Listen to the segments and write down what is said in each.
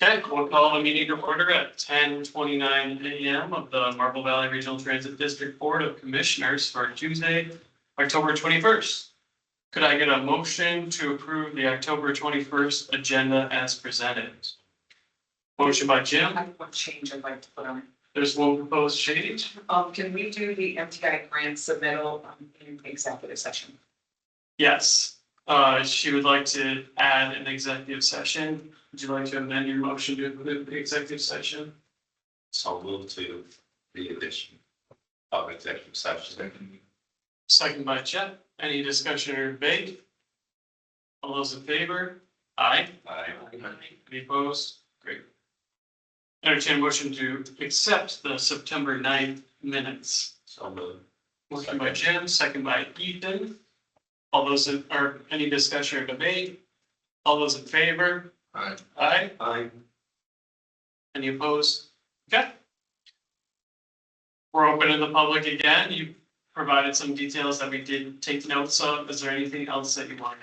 Okay, we'll call the meeting to order at 10:29 a.m. of the Marble Valley Regional Transit District Board of Commissioners for Tuesday, October 21st. Could I get a motion to approve the October 21st agenda as presented? Motion by I Jim. have one change I'd like to put on. There's one proposed change. Can we do the MTI grant submittal in executive session? Yes, she would like to add an executive session. Would you like to amend your motion to include the executive session? So move to the addition of executive session. Second by Chet. Any discussion or debate? All those in favor? Aye. Aye. Any opposed? Great. Entertain motion to accept the September 9th minutes. So move. Motion by Jim, second by Ethan. All those in, or any discussion or debate? All those in favor? Aye. Aye. Aye. Any opposed? Okay. We're open to the public again. You provided some details that we did take notes of. Is there anything else that you want?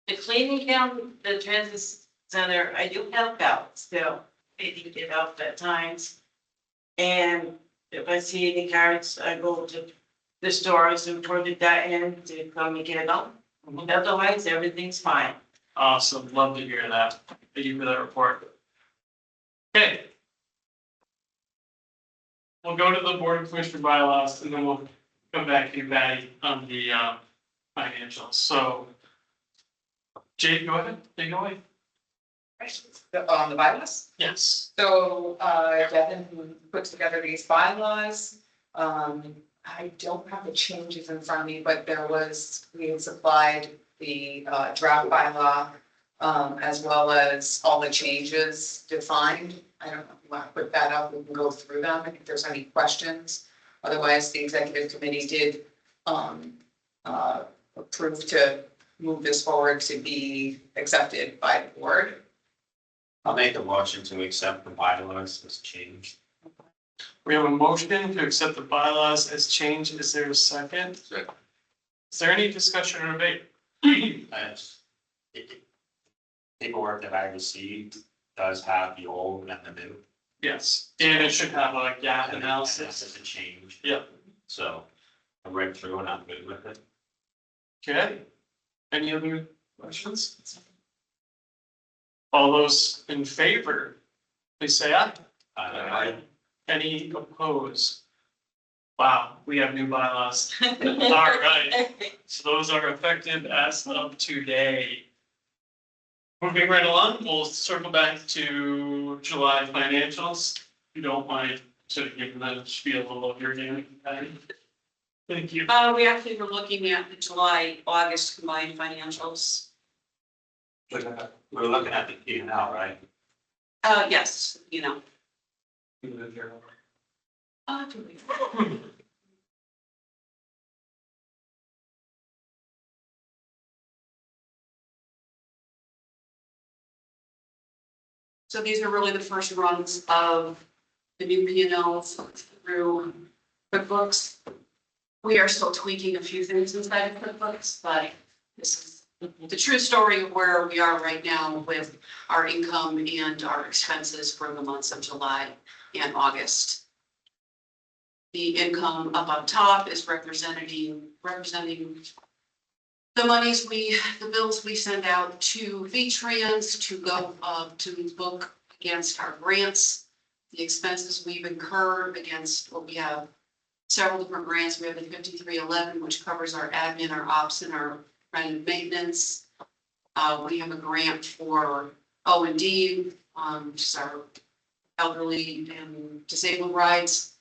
The cleaning down the transit center, I do help out still, I do get out at times. And if I see any carrots, I go to the stores and toward that end to come and get them. Otherwise, everything's fine. Awesome, love to hear that. Thank you for that report. Okay. We'll go to the Board of Commissioner bylaws and then we'll come back to you, Patty, on the financials. So Jake, go ahead, take it away. On the bylaws? Yes. So, Devin put together these bylaws. I don't have the changes in front of me, but we had supplied the draft bylaw, as well as all the changes defined. I don't know if you want to put that up, we can go through them if there's any questions. Otherwise, the executive committee did approve to move this forward to be accepted by the board. I'll make a motion to accept the bylaws as changed. We have a motion to accept the bylaws as changed. Is there a second? Second. Is there any discussion or debate? Paperwork that I received does have the old and the new. Yes, and it should have a gap analysis. It's a change. Yep. So I read through and I'm good with it. Okay. Any other questions? All those in favor, please say aye. Aye. Any opposed? Wow, we have new bylaws. All right, so those are effective as of today. Moving right along, we'll circle back to July financials. If you don't mind, sort of giving that a spiel a little here, Danny. Thank you. We actually were looking at the July, August combined financials. We're looking at the P&L, right? Yes, you know. So these are really the first runs of the new P&Ls through QuickBooks. We are still tweaking a few things inside of QuickBooks, but this is the true story of where we are right now with our income and our expenses for the months of July and August. The income up on top is representing the monies the bills we send out to V-Trans to go to book against our grants, the expenses we've incurred against what we have several different grants. We have the 5311, which covers our admin, our ops, and our preventive maintenance. We have a grant for O&D, which is our elderly and disabled rights.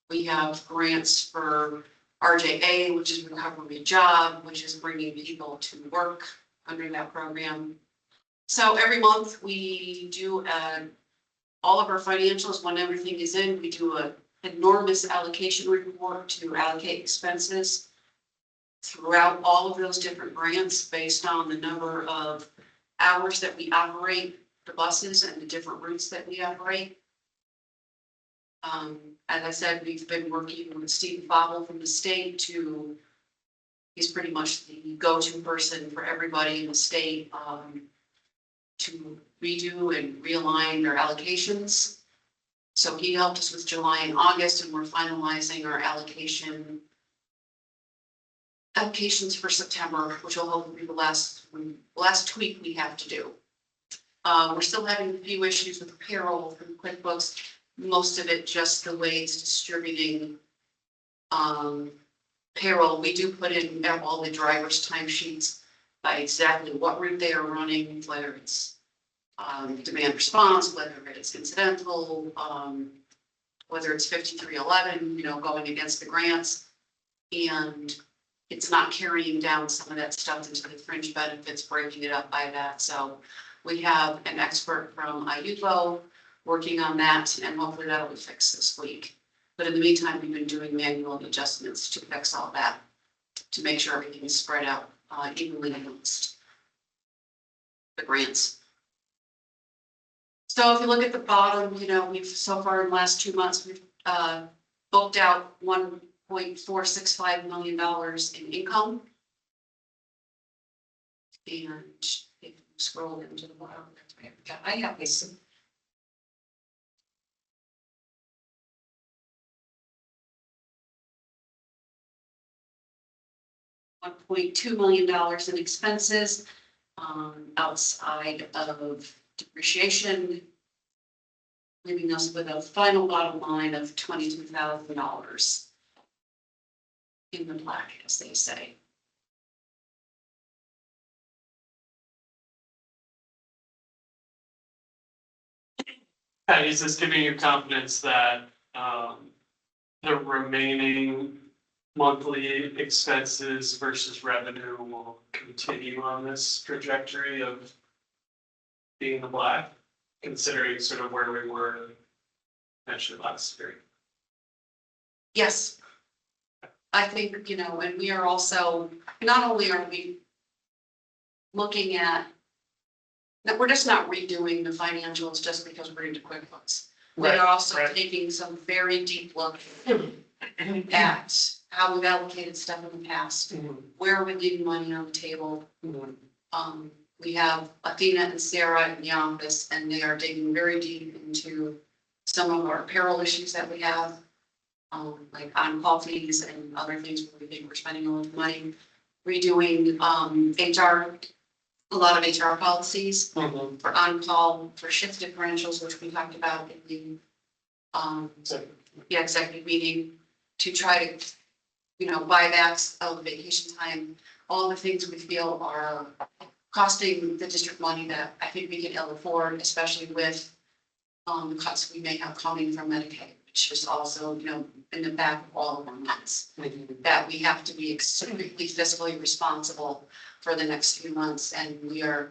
We have grants for RJA, which is Recovery Job, which is bringing people to work under that program. So every month we do all of our financials. When everything is in, we do an enormous allocation report to allocate expenses throughout all of those different grants based on the number of hours that we operate the buses and the different routes that we operate. As I said, we've been working with Steve Fobble from the state he's pretty much the go-to person for everybody in the state. to redo and realign their allocations. So he helped us with July and August, and we're finalizing our allocations for September, which will hopefully be the last tweak we have to do. We're still having a few issues with payroll from QuickBooks, most of it just the way it's distributing payroll. We do put in all the drivers' timesheets by exactly what route they are running, whether it's demand response, whether it's incidental, whether it's 5311, going against the grants. And it's not carrying down some of that stuff into the fringe benefits, breaking it up by that. So we have an expert from IUVO working on that, and hopefully that'll be fixed this week. But in the meantime, we've been doing manual adjustments to fix all that, to make sure everything is spread out evenly amongst the grants. So if you look at the bottom, we've so far in the last 2 months, we've booked out $1.465 million in income. And if you scroll into the bottom, I have this. $1.2 million in expenses outside of depreciation, leaving us with a final bottom line of $22,000 in the black, as they say. Patty, is this giving you confidence that the remaining monthly expenses versus revenue will continue on this trajectory of being in the black, considering sort of where we were mentioned last year? Yes. I think, and we are also, not only are we looking at, that we're just not redoing the financials just because we're into QuickBooks. We are also taking some very deep look at how we've allocated stuff in the past, where are we leaving money on the table. We have Athena and Sarah in the office, and they are digging very deep into some of our payroll issues that we have, like on-call fees and other things where we think we're spending a lot of money. Redoing HR, a lot of HR policies for on-call, for shift differentials, which we talked about in the executive meeting, to try to, buybacks of vacation time, all the things we feel are costing the district money that I think we can ill afford, especially with the cuts we may have coming from Medicaid, which is also, in the back of all of our months, that we have to be extremely fiscally responsible for the next few months. And we are,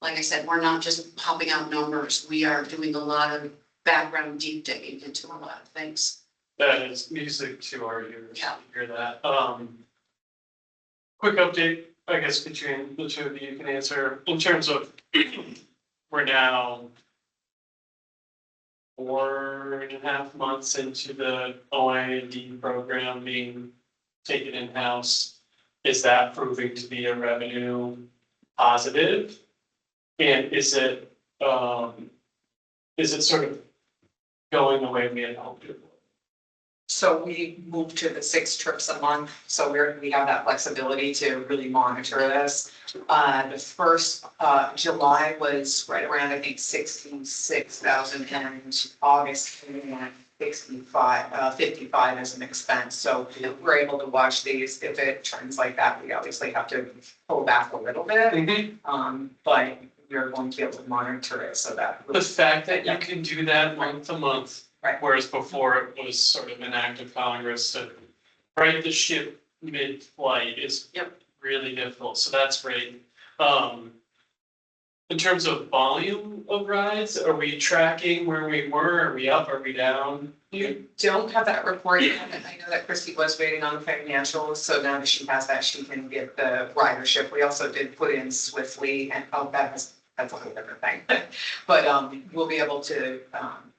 like I said, we're not just popping out numbers. We are doing a lot of background deep digging into a lot of things. That is music to our ears to Yeah. hear that. Quick update, I guess, between the two of you can answer in terms of we're now 4.5 months into the OIND program being taken in-house. Is that proving to be a revenue positive? And is it sort of going the way we had hoped it would? So we moved to the 6 trips a month, so we have that flexibility to really monitor this. The first, July was right around, I think, 66,000, and August came in at 55 as an expense. So we're able to watch these. If it trends like that, we obviously have to pull back a little bit. But we're going to be able to monitor it so that. The fact that you can do that month to month. Right. Whereas before it was sort of an act of Congress to right the ship mid-flight is really difficult, so that's great. In terms of volume of rides, are we tracking where we were? Are we up? Are we down? You don't have that report yet, and I know that Christy was waiting on the financials, so now that she has that, she can get the ridership. We also did put in Swiftly, and that's a whole different thing. But we'll be able to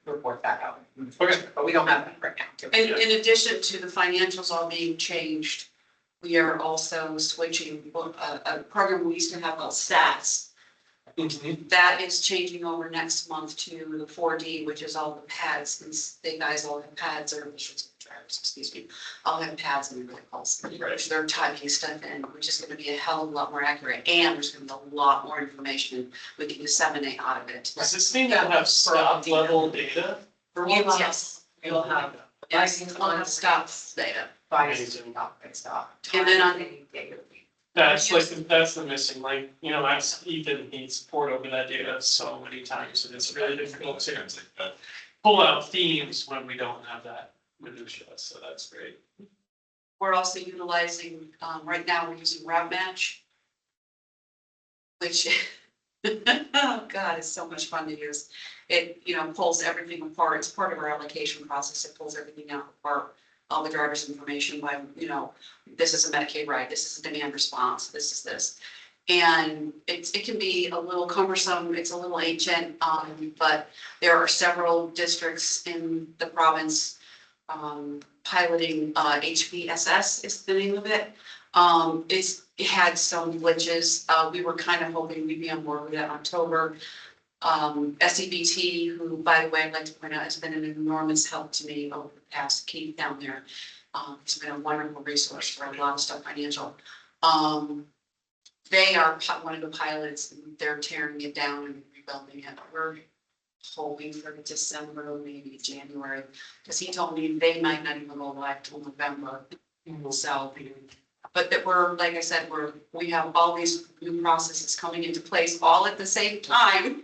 report that out. Okay. But we don't have that right now. And in addition to the financials all being changed, we are also switching a program we used to have called SATs. That is changing over next month to the 4D, which is all the pads, since they guys all have pads, or drivers, excuse me, all have pads in their vehicles. Which they're typing stuff in, which is gonna be a hell of a lot more accurate, and there's gonna be a lot more information we can disseminate out of it. Does this mean they'll have stop level data? Yes, We'll have. yes, on stops data. Amazing. Stop. And then on- That's like, that's the missing, like, you know, as Ethan, he's poured over that data so many times, and it's really difficult to pull out themes when we don't have that minutia, so that's great. We're also utilizing, right now, we're using Route Match, which, oh God, it's so much fun to use. It, you know, pulls everything apart. It's part of our allocation process. It pulls everything out apart, all the driver's information by, you know, this is a Medicaid ride, this is a demand response, this is this. And it can be a little cumbersome, it's a little ancient, but there are several districts in the province piloting HVSS is the name of it. It had some glitches. We were kind of hoping we'd be on board with that in October. SEBT, who, by the way, I'd like to point out, has been an enormous help to me over the past, Keith down there. It's been a wonderful resource for a lot of stuff financial. They are one of the pilots, and they're tearing it down and rebuilding it. We're hoping for December, maybe January, because he told me they might not even go live till November. So, but that we're, like I said, we have all these new processes coming into place all at the same time.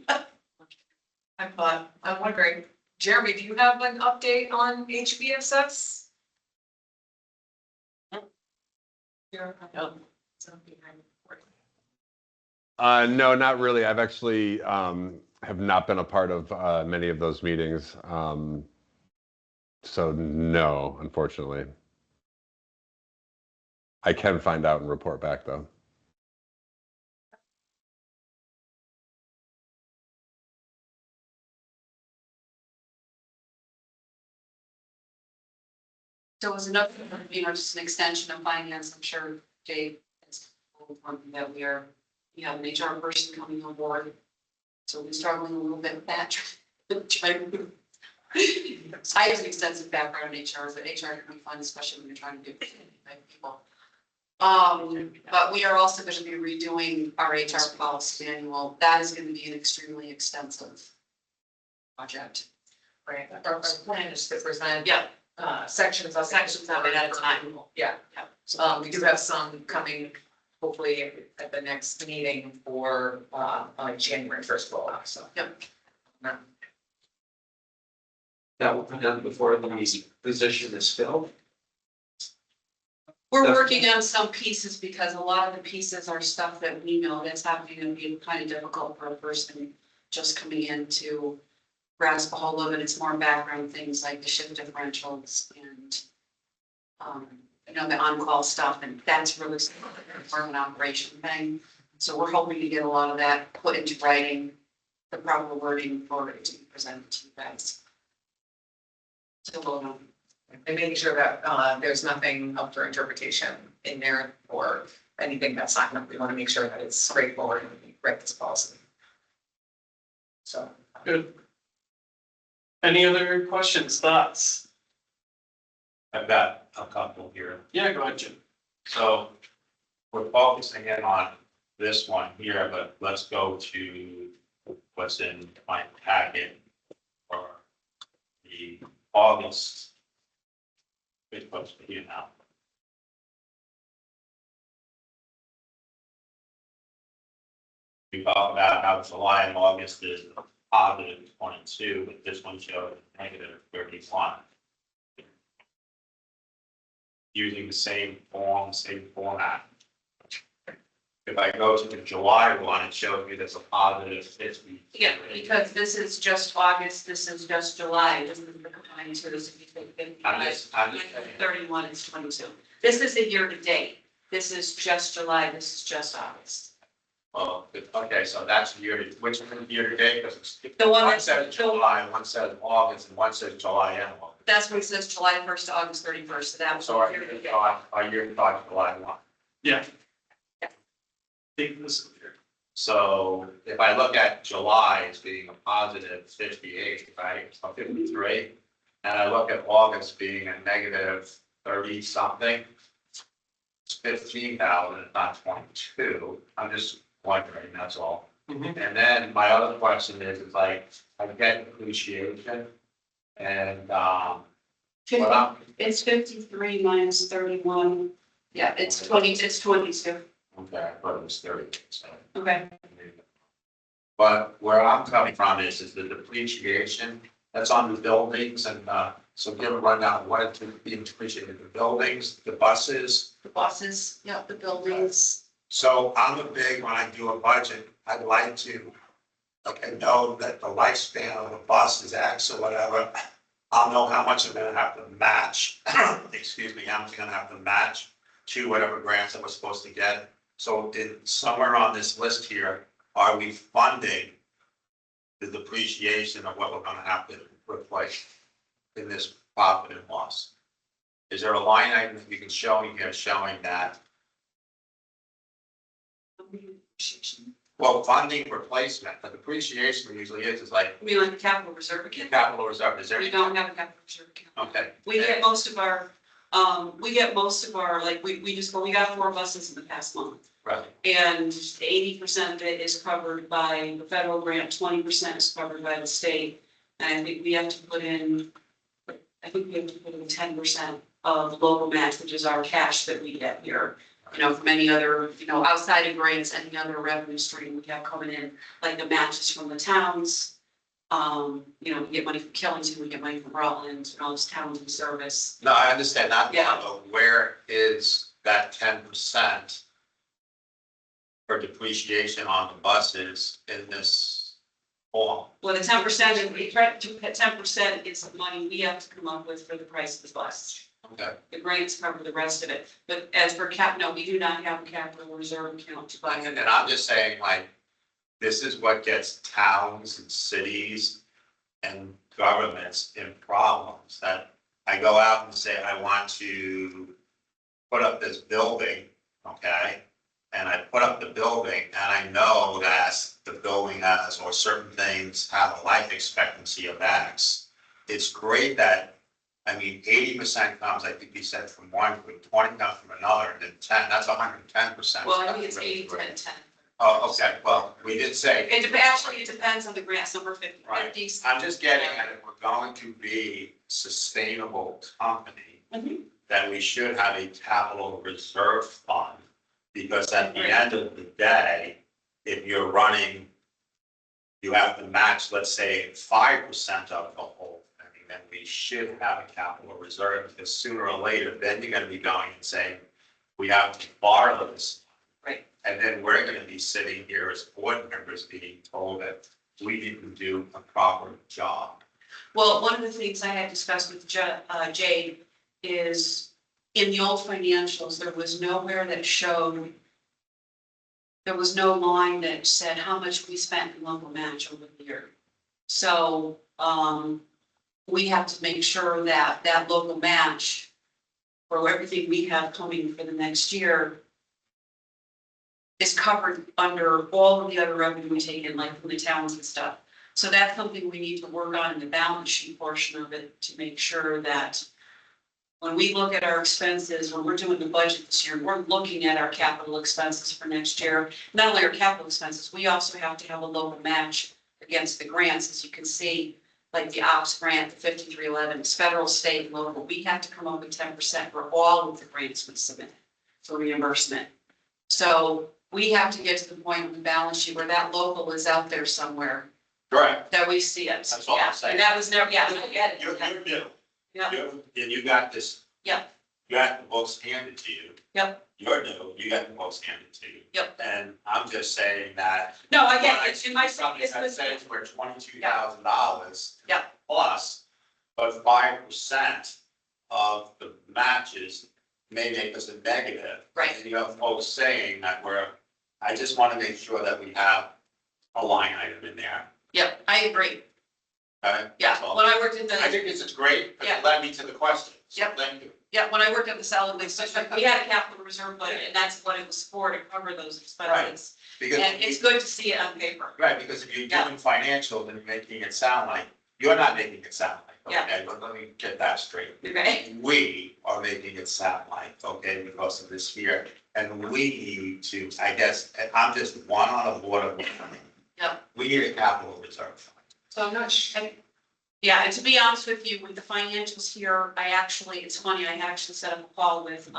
I'm wondering, Jeremy, do you have an update on HBSS? No, not really. I've actually have not been a part of many of those meetings. So no, unfortunately. I can find out and report back though. So it was another, you know, just an extension of finance. I'm sure Dave is that we have an HR person coming on board. So we're struggling a little bit with that. I have an extensive background in HR, but HR can be fun, especially when you're trying to do people. But we are also going to be redoing our HR policy manual. That is going to be an extremely extensive project. Right, our plan is to present. Yeah. Sections of it at a time. Yeah. Yeah. We do have some coming, hopefully at the next meeting for, on January 1st rollout, so. Yep. That will come down before the position is filled. We're working on some pieces because a lot of the pieces are stuff that we know that's happening and be kind of difficult for a person just coming in to grasp a hold of it. It's more background things like the shift differentials and, you know, the on-call stuff, and that's really more of an operation thing. So we're hoping to get a lot of that put into writing, the proper wording for it to be presented to you guys. So we'll know. And making sure that, there's nothing up for interpretation in there or anything that's not, we want to make sure that it's straightforward and we write this policy. So. Good. Any other questions, thoughts? I've got a couple here. Yeah, go ahead, Jim. So we're focusing in on this one here, but let's go to what's in my packet for the August. It's supposed to be here now. We talked about how July and August is positive 22, but this one shows negative 31. Using the same format. If I go to the July one, it shows me there's a positive 50. Yeah, because this is just August, this is just July, this is the combined two, this if you take 55, 31, it's 22. This is a year to date, this is just July, this is just August. Well, okay, so that's which one is year to date? Because The one one that's, says July, one says August, and one says July and August. that's what it says, July 1st to August 31st, so that was. So a year to date. are you thought July 1? Yeah. Take this over here. So if I look at July as being a positive 58, right, or 53, and I look at August being a negative 30 something, it's 15,000, not 22. I'm just wondering, that's all. Mhm. And then my other question is like, I get depreciation and, what I'm, It's 53 minus 31. Yeah, it's 22. okay, I thought it was 30, so. Okay. But where I'm coming from is the depreciation that's on the buildings and, so give a rundown, what is being depreciated, the buildings, the buses. The buses, yeah, the buildings. So I'm a big, when I do a budget, I'd like to, like, I know that the lifespan of the bus is X or whatever. I'll know how much I'm gonna have to match, excuse me, how much I'm gonna have to match to whatever grants that we're supposed to get. So somewhere on this list here, are we funding the depreciation of what we're gonna have to replace in this profit and loss? Is there a line item that you can show me here showing that? Well, funding replacement, the depreciation usually is like I mean, like the capital reserve account? capital reserve, is there? We don't have a capital reserve account. Okay. We get most of our, like, we got 4 buses in the past month. Right, And 80% of it is covered by the federal grant, 20% is covered by the state. And I think we have to put in 10% of local match, which is our cash that we get here. You know, from any other, outside of grants, any other revenue stream we have coming in, like the matches from the towns. We get money from Killington, we get money from Rutland, and all those towns we service. no, I understand that, Yeah. but where is that 10% for depreciation on the buses in this form? Well, the 10%, we try to put 10% is the money we have to come up with for the price of the bus. Okay, The grants cover the rest of it, but as for no, we do not have a capital reserve account to buy. and I'm just saying, like, this is what gets towns and cities and governments in problems, that I go out and say, I want to put up this building, okay? And I put up the building and I know that the building has, or certain things have a life expectancy of X. It's great that, 80% comes, I think you said from one group, 20 comes from another, and then 10, that's 110%. Well, I think it's 80, 10, 10. Oh, okay, well, we did say. Actually, it depends on the grants, number 50. Right. 50s. I'm just getting at, if we're going to be a sustainable company, Mhm. then we should have a capital reserve fund. Because at the end of the day, if you're running, you have to match, let's say, 5% of the whole thing, then we should have a capital reserve, because sooner or later, then you're gonna be going and saying, we have to borrow this. Right. And then we're gonna be sitting here as board members being told that we didn't do a proper job. Well, one of the things I had discussed with Jade is in the old financials, there was nowhere that showed, there was no line that said how much we spent in local match over the year. So, we have to make sure that that local match for everything we have coming for the next year is covered under all of the other revenue we take in, like from the towns and stuff. So that's something we need to work on in the balance sheet portion of it to make sure that when we look at our expenses, when we're doing the budget this year, we're looking at our capital expenses for next year. Not only our capital expenses, we also have to have a local match against the grants, as you can see, like the OPS grant, the 5311, it's federal, state, and local. We have to come up with 10% for all of the grants we submit for reimbursement. So we have to get to the point of the balance sheet where that local is out there somewhere, Correct. that we see it. That's all I'm Yeah, saying. and that was never, yeah, I get it. You're new. Yeah. And you got this. Yep. You got the books handed to you. Yep. You're new, you got the books handed to you. Yep. And I'm just saying that. No, I when get it, in my, something it's that with, says we're $22,000. Yeah. Plus, but 5% of the matches may make us a negative. Right. And you have folks saying that I just want to make sure that we have a line item in there. yep, I agree. Okay? Yeah, That's all. when I worked at I the, think this is great, because Yeah. it led me to the question. So Yep. Thank you. yeah, when I worked at the solid waste district, we had a capital reserve budget, and that's what it was for, to cover those expenses. Because, And it's good to see it on paper. right, because if you're doing financials and you're making it sound like, you're not making it sound like, okay, let me get that straight. Okay. We are making it sound like, okay, because of this fear, and we need to, I guess, and I'm just one on a board of. Yep. We need a capital reserve fund. So I'm not sure. Yeah, and to be honest with you, with the financials here, it's funny, I actually set up a call with,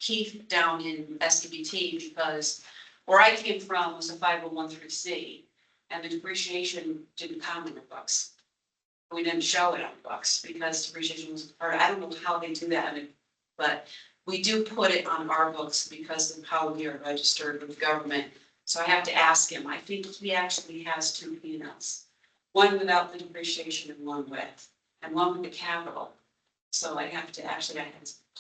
Keith down in SCBT because where I came from was a 501(c), and the depreciation didn't count in the books. We didn't show it on the books because depreciation was part, I don't know how they do that, but we do put it on our books because of how we are registered with the government. So I have to ask him, I think he actually has two P&Ls. One without the depreciation and one with, and one with the capital. So I have to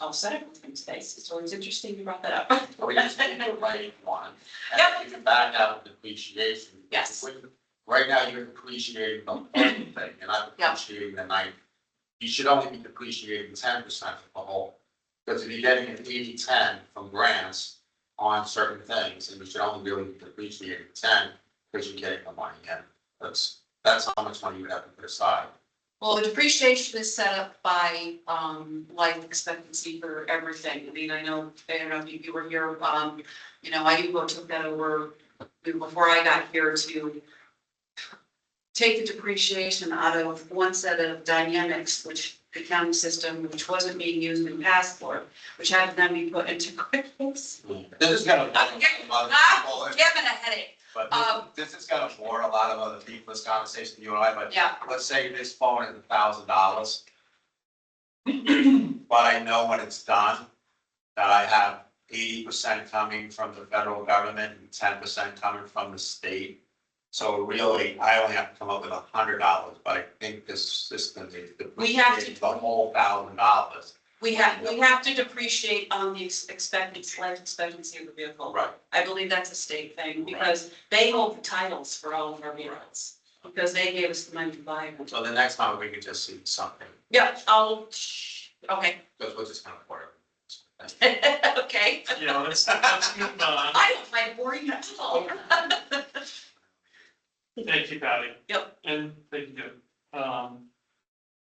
I'll set up with him today, so it's interesting you brought that up. We just need to write one. Yep. And you can back out the depreciation. Yes. Right now, you're depreciating the whole thing, you're not Yep. depreciating the 90. You should only be depreciating 10% of the whole. Because if you're getting an 80-10 from grants on certain things, and you should only really be depreciating 10 because you're getting the money in. That's how much money you would have to put aside. Well, the depreciation is set up by, life expectancy for everything. I mean, I don't know if you were here, I took that over before I got here to take the depreciation out of one set of dynamics, which the county system, which wasn't being used in Passport, which had to then be put into QuickBooks. This is gonna. Giving a headache. But this is gonna bore a lot of other people, this conversation, you and I, but Yeah, let's say this phone is $1,000. But I know when it's done, that I have 80% coming from the federal government and 10% coming from the state. So really, I only have to come up with $100, but I think this system is We have to- depreciating the whole $1,000. we have to depreciate on the life expectancy of the vehicle. Right. I believe that's a state thing, because they hold the titles for all of our vehicles, because they gave us the money to buy them. So the next time we can just see something, Yeah, okay, because we're just gonna pour it. okay. Yeah, let's move on. I don't find it boring at all. Thank you, Patty. Yep. And thank you. All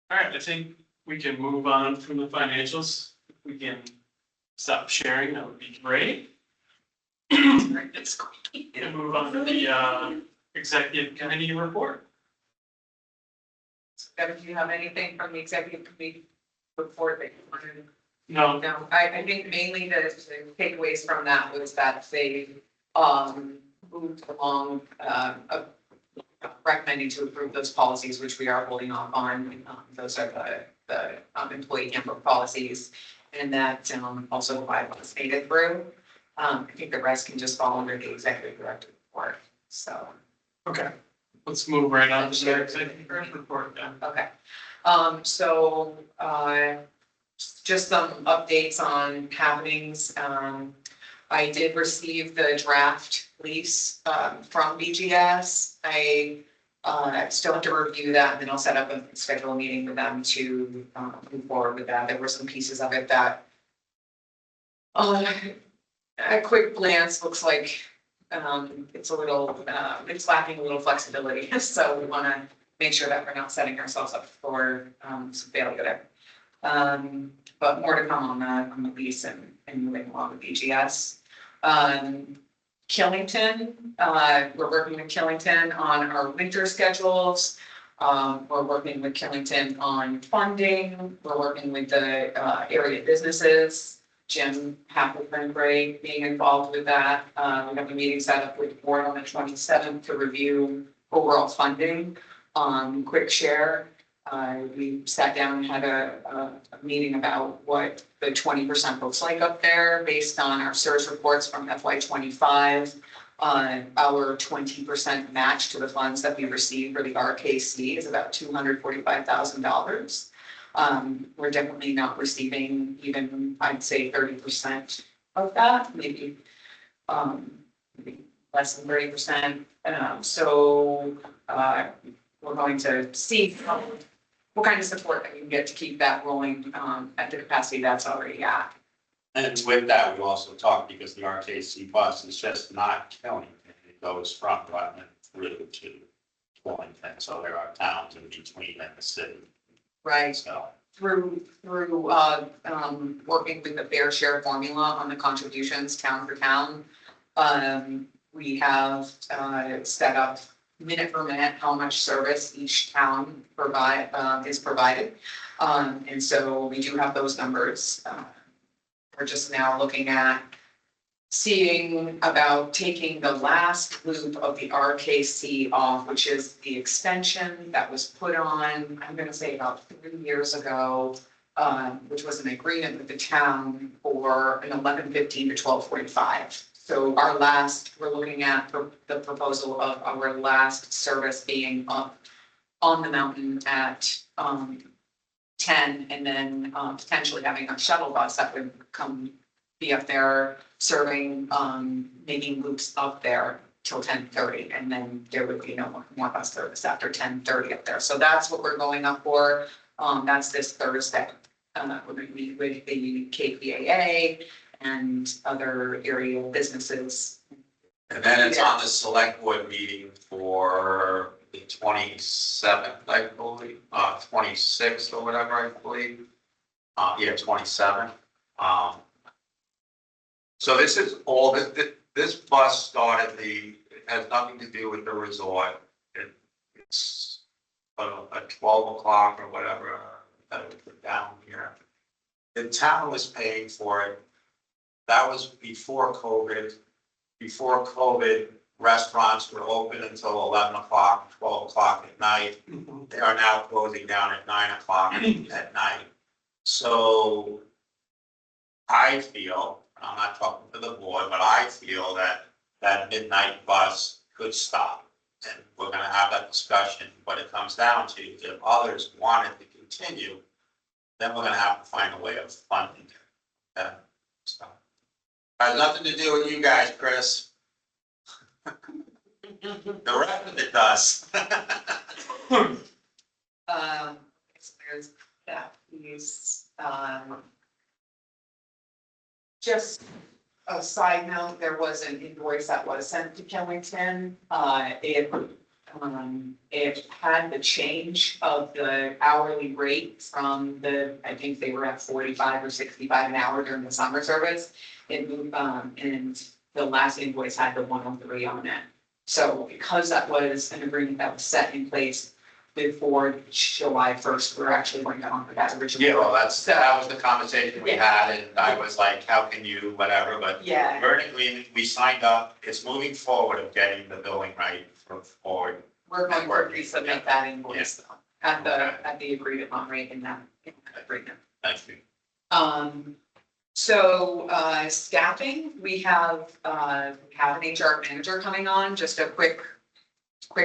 right, I think we can move on from the financials. If we can stop sharing, that would be great. It's great. And move on to the executive committee report. If you have anything from the executive committee report that you wanted. No, No, I think mainly the takeaways from that was that they, moved along, recommending to approve those policies, which we are holding off on. Those are the employee handbook policies, and that, also the bylaws made it through. I think the rest can just fall under the executive director report, so. okay, let's move right on to the executive report then. Okay, so, just some updates on happenings. I did receive the draft lease, from BGS. I still have to review that, and then I'll set up and schedule a meeting with them to, move forward with that. There were some pieces of it that, at a quick glance, looks like, it's a little, it's lacking a little flexibility, so we want to make sure that we're not setting ourselves up for, some failure there. But more to come on the lease and moving along with BGS. Killington, we're working with Killington on our winter schedules. We're working with Killington on funding. We're working with the, area businesses. Jim Happelman Gray being involved with that. We have a meeting set up with the board on the 27th to review overall funding. Quick share. We sat down and had a meeting about what the 20% looks like up there based on our service reports from FY25. Our 20% match to the funds that we received for the RKC is about $245,000. We're definitely not receiving even, I'd say 30% of that, maybe less than 30%. So we're going to see what kind of support that we can get to keep that rolling at the capacity that's already at. And with that, we also talked, because the RKC bus is just not Killington, goes from Rutland through to Wellington, so there are towns in between and the city, Right, so. through, working with the fair share formula on the contributions town for town. We have, set up minute per minute how much service each town is provided. And so we do have those numbers. We're just now looking at seeing about taking the last loop of the RKC off, which is the extension that was put on, I'm gonna say about 3 years ago, which was an agreement with the town for an 11:15 to 12:45. So we're looking at the proposal of our last service being up on the mountain at 10, and then potentially having a shuttle bus that would be up there serving, making loops up there till 10:30, and then there would be no more bus service after 10:30 up there. So that's what we're going up for. That's this Thursday. We're going to meet with the KPAA and other area businesses. And then it's on the select board meeting for the 27th, I believe, 26th or whatever, I believe. Yeah, 27th. So this is all, this bus started it has nothing to do with the resort. It's at 12 o'clock or whatever, down here. The town was paying for it. That was before COVID. Before COVID, restaurants were open until 11 o'clock, 12 o'clock at night. They are now closing down at 9 o'clock at night. So I feel, I'm not talking to the board, but I feel that that midnight bus could stop. And we're gonna have that discussion. What it comes down to, if others want it to continue, then we're gonna have to find a way of funding it. Okay? So, has nothing to do with you guys, Chris. The rest of it does. There's that piece, just a side note, there was an invoice that was sent to Killington. It had the change of the hourly rate from I think they were at 45 or 65 an hour during the summer service. And the last invoice had the 103 on it. So because that was an agreement that was set in place before July 1st, we're actually going to honor that original. Yeah, well, that was the conversation we had, and I was like, how can you, whatever, but Yeah. we're in agreement, we signed up, it's moving forward of getting the billing right forward. We're going to resubmit that invoice though, at Okay. the agreed upon rate in that agreement. Thank you. So, staffing, we have an HR manager coming on, just a quick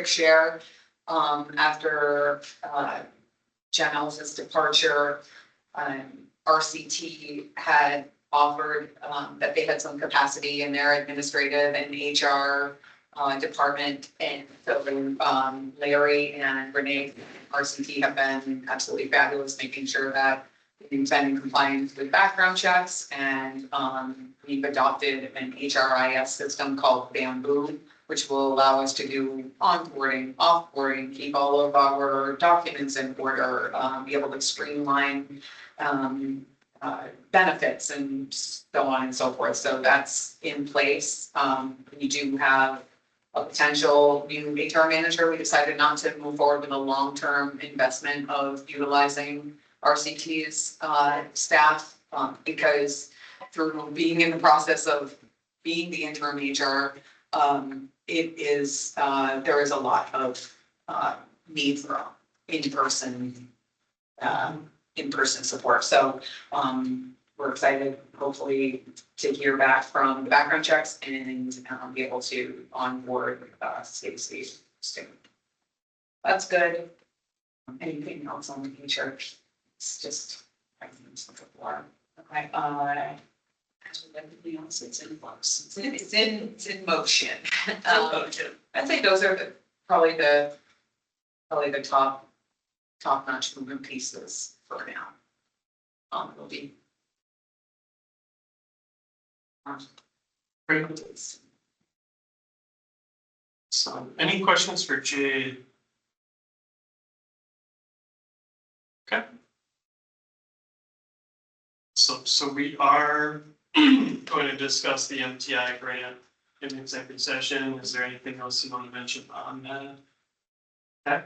share. After, Jen Ellis's departure, RCT had offered, that they had some capacity in their administrative and HR, department. And so, Larry and Renee, RCT have been absolutely fabulous, making sure that we've been in compliance with background checks, and we've adopted an HRIS system called Bamboo, which will allow us to do onboarding, offboarding, keep all of our documents in order, be able to streamline benefits and so on and so forth. So that's in place. We do have a potential new HR manager. We decided not to move forward with a long-term investment of utilizing RCT's staff, because through being in the process of being the interim HR, there is a lot of need for in-person support. So we're excited, hopefully, to hear back from the background checks and be able to onboard Stacy soon. That's good. Anything else on the HR? It's just, I think it's before. Okay, everything else, it's in flux. It's in motion. I'd say those are probably the top-notch moving pieces for now. Will be. So, any questions for Jade? Okay. So we are going to discuss the MTI grant in executive session. Is there anything else you want to mention on that? Okay.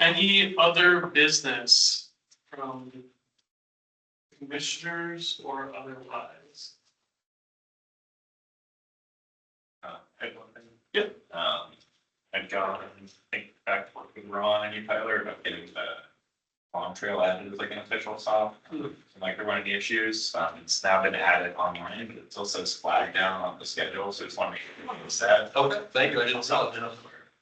Any other business from commissioners or otherwise? I have one thing. Yep. I've gone, I think, back to work with Ron and you, Tyler, about getting the Long Trail added as like an official stop. Like they're running the issues, it's now been added online, but it's also flagged down on the schedule, so it's one it's that. Okay, thank you, I didn't saw it.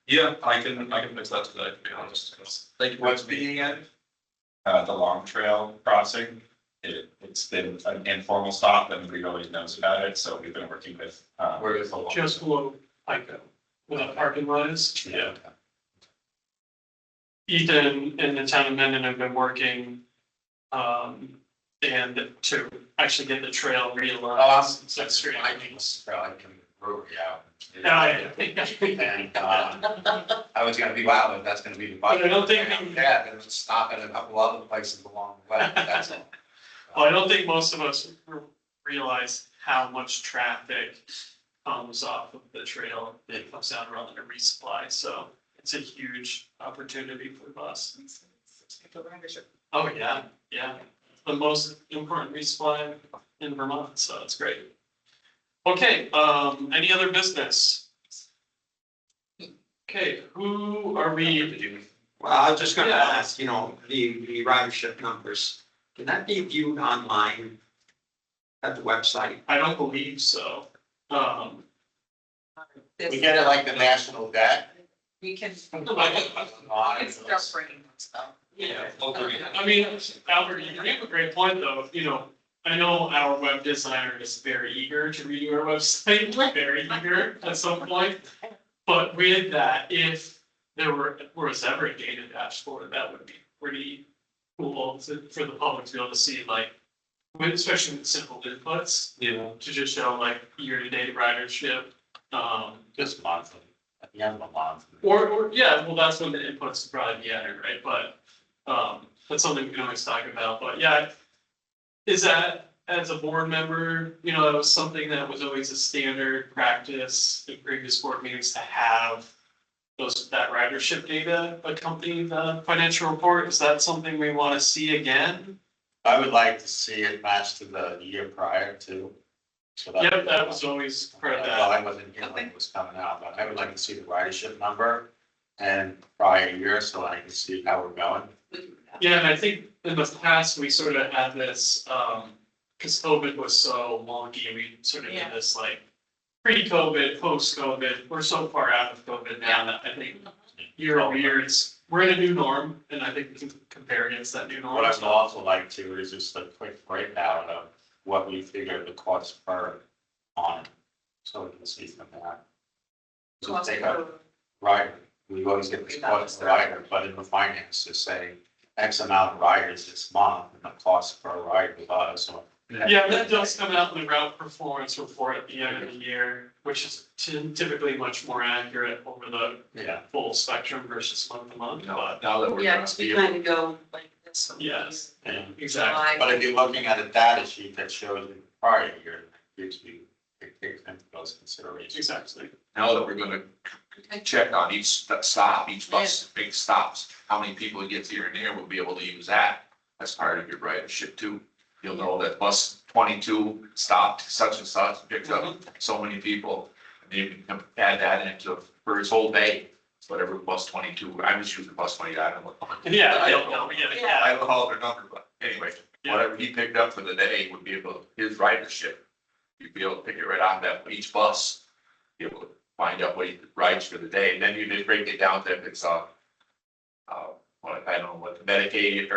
Yeah, I can fix that today, to be honest. Thank you. What's being added? The Long Trail crossing, it's been an informal stop and everybody always knows about it, so we've been working with, Where is the law? Just below Pico, where the parking lot is. yeah. Ethan and the town of Mendon have been working, and to actually get the trail realigned. So it's straight. I can brewery out. Yeah. And, I was gonna be, wow, if that's gonna be the. But I don't think- Yeah, then it's stopping at a couple other places along the way, that's all. Well, I don't think most of us realize how much traffic comes off of the trail that comes down around the resupply, so it's a huge opportunity for us. Oh, yeah, yeah, the most important resupply in Vermont, so it's great. Okay, any other business? Okay, who are we? Well, I was just gonna Yeah. ask, the ridership numbers, can that be viewed online at the website? I don't believe so. We get it like the national debt. We can. On It's start bringing stuff. Yeah. Locally. I mean, Albert, you have a great point, though, I know our web designer is very eager to redo our website, very eager at some point. But with that, if there was ever a data dashboard, that would be pretty cool for the public to be able to see, like, especially with simple inputs, to just show like year-to-date ridership. Just monthly, at the end of the month. Or, yeah, well, that's when the inputs would probably be entered, right? But, that's something we can always talk about, but yeah. Is that, as a board member, that was something that was always a standard practice in previous board meetings to have that ridership data accompany the financial report? Is that something we want to see again? I would like to see it match to the year prior too. So that- Yep, that was always part of Well, that. I wasn't here when it was coming out, but I would like to see the ridership number and prior year, so I can see how we're going. Yeah, and I think in the past, we sort of had this, because COVID was so wonky, we sort of did Yeah. this like pre-COVID, post-COVID, we're so far out of COVID now that I think year over year, we're in a new norm, and I think we can compare against that new norm. What I would also like to is just a quick breakdown of what we figure the cost per on, so we can see from that. So Cost take per- a rider, we always get this cost per rider, but in the finances, say X amount of riders this month, and the cost per rider with us, or. Yeah, that does come out in the route performance report at the end of the year, which is typically much more accurate over the Yeah, full spectrum versus month to month, but Now that we're. Yeah, gonna because be we able- kind of go like this. yes, yeah. exactly. But if you're looking at a data sheet that shows the prior year, it gives you, it takes into those considerations. Exactly. Now that we're gonna check on each stop, each bus, big stops, how many people get here and there, we'll be able to use that as part of your ridership too. You'll know that bus 22 stopped such and such, picked up so many people. And you can add that into for his whole day, whatever bus 22, I was using bus 20, I don't know. Yeah, I don't know. we get it. I don't know their number, but anyway, Yeah. whatever he picked up for the day would be able, his ridership. You'd be able to pick it right off that, each bus, be able to find out what he rides for the day, and then you just break it down to if it's I don't know what, Medicaid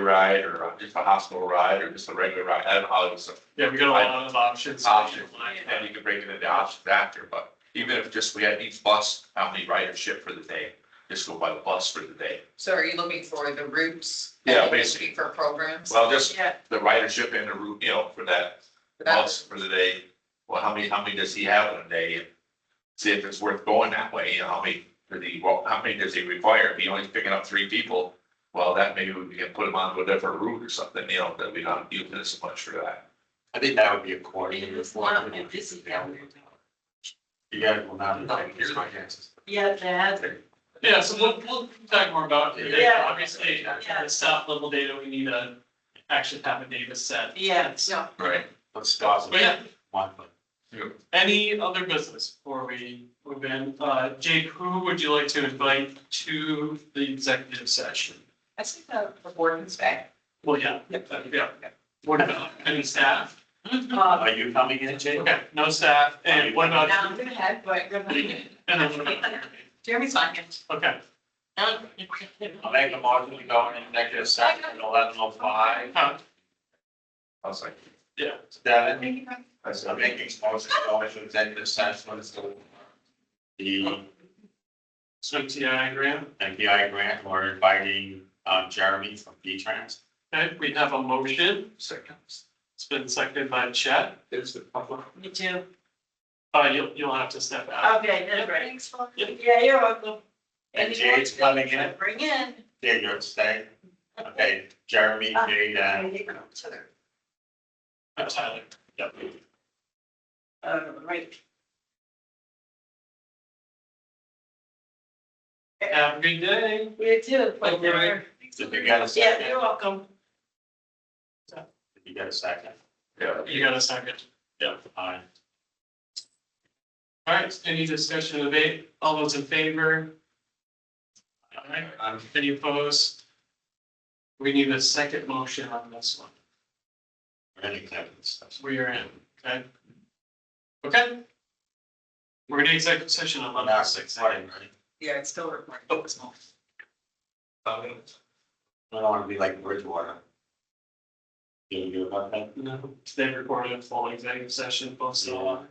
ride, or just a hospital ride, or just a regular ride, I don't know how it's. Yeah, we got a lot of options. And you can break it into options after, but even if just we had each bus, how many ridership for the day, just go by the bus for the day. So are you looking for the routes? Yeah, and basically. For programs? Well, just Yeah, the ridership and the route, for that bus for the day, well, how many does he have in a day? see if it's worth going that way, you know, how many does he require? If he only picking up 3 people, well, that maybe we can put him onto a different route or something, you know, that we don't use it so much for that. I think that would be a coordinated. It's not a busy down there. You guys will not be your finances. Yeah, they had. Yeah, so we'll talk more about it. Yeah. Obviously, Yeah. the staff level data, we need to actually have a data set. Yeah. Yeah. Right. Let's start But with yeah, monthly. any other business before we move in? Jake, who would you like to invite to the executive session? I think the board can stay. Well, yeah, yeah. What about any staff? Are you coming in, Jay? Okay, no staff, and what about? Now I'm gonna head, but And then what about? Jeremy's fine. Okay. I'll make a motion to go in executive session at 11:05. I was like, Yeah. Devin, I'm making a motion to go into executive session. The CTI grant. MPI grant, we're inviting Jeremy from V-Trans. Okay, we have a motion. seconds. It's been seconded by Chet. There's the public. Me too. You'll have to step out. Okay, that's great. Thanks for. Yeah, you're welcome. And Jade's coming in. Bring in. Jade, you're staying. Okay, Jeremy, Jade, and Tyler. Yep. Right. Have a good day. You too. Thank you, Mike. did you get a Yeah, second? you're welcome. Did you get a second? Yeah. You got a second. Yeah. Aye. All right, any discussion, debate? All those in favor? All right, any opposed? We need a second motion on this one. We're in executive session. We are in, okay? Okay. We're gonna executive session on We're not 11:06. recording, right? Yeah, it's still recording. Oh, it's not. I don't want to be like Bridgewater. You about that? No, they recorded a full executive session, posted on.